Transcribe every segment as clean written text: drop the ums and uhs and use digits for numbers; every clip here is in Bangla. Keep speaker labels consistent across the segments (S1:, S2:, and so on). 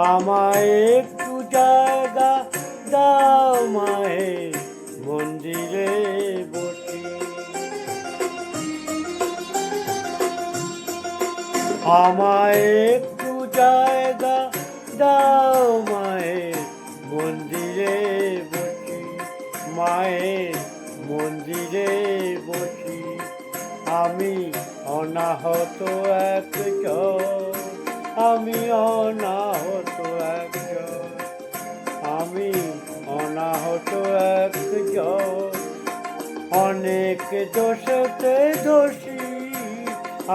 S1: আমায় একটু জায়গা দাও মায়ের মন্দিরে বসি। আমায় একটু জায়গা দাও মায়ের মন্দিরে বসি, মায়ের মন্দিরে বসি। আমি অনাহত একজন, আমি অনাহত একজন, আমি অনাহত একজন। অনেক দোষেতে দোষী,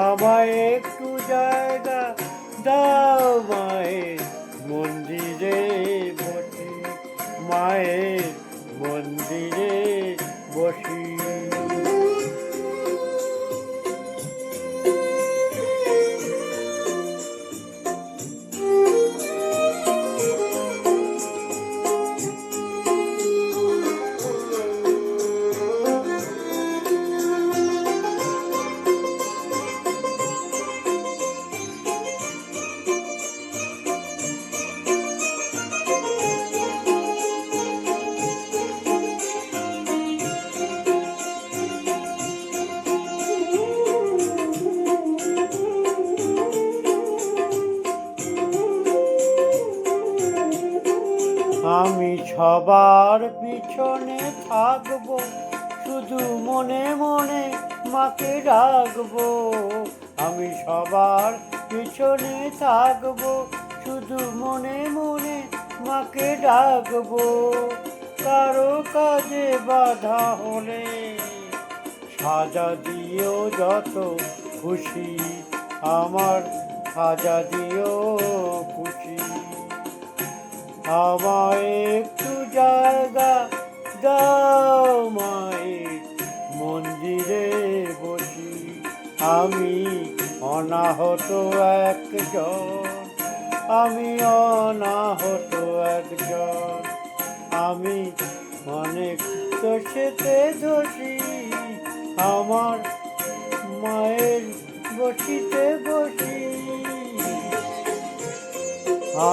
S1: আমায় একটু জায়গা দাও মায়ের মন্দিরে বসি, মায়ের মন্দিরে বসি। আমি সবার পিছনে থাকবো, শুধু মনে মনে মাকে ডাকবো। আমি সবার পিছনে থাকবো, শুধু মনে মনে মাকে ডাকবো। কারো কাজে বাধা হলে সাজা দিও যত খুশি, আমার সাজা দিও খুশি। আমায় একটু জায়গা দাও মায়ের মন্দিরে বসি, আমি অনাহত একজন, আমি অনাহত একজন। আমি অনেক দোষেতে দোষী, আমার মায়ের বসিতে বসি।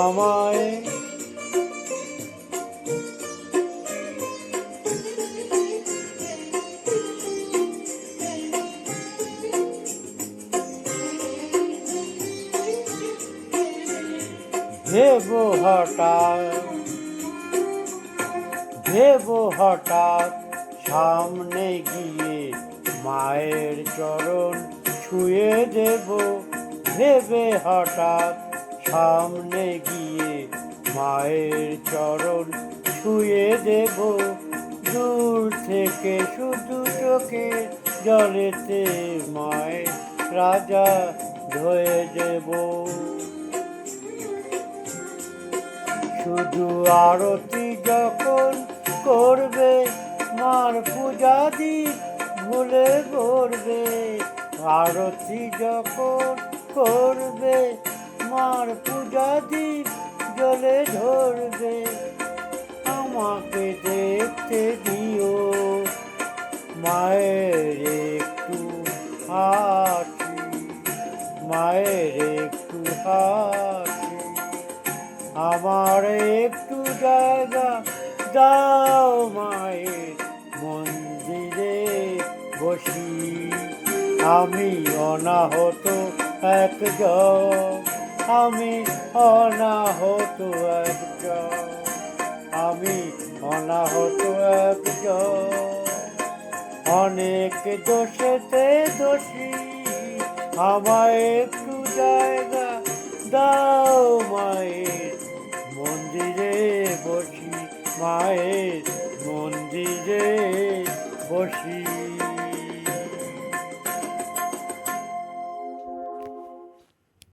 S1: আমায় ভেব হঠাৎ সামনে গিয়ে মায়ের চরণ ছুঁয়ে দেব। ভেবে হঠাৎ সামনে গিয়ে মায়ের চরণ ছুঁয়ে দেব। দূর থেকে শুধু চোখের জলেতে মায়ের রাজা ধয়ে দেব। শুধু আরতি যখন করবে, মার পূজা দিক ভুলে করবে। আরতি যখন করবে, মার পূজা দিক জলে ধরবে। আমাকে দেখতে দিও মায়ের একটু হাসি, মায়ের একটু হাসি। আমার একটু জায়গা দাও মায়ের মন্দিরে বসি, আমি অনাহত একজন, আমি অনাহত একজন, আমি অনাহত একজন। অনেক দোষেতে দোষী, আমায় একটু জায়গা দাও মায়ের মন্দিরে বসি, মায়ের মন্দিরে বসি।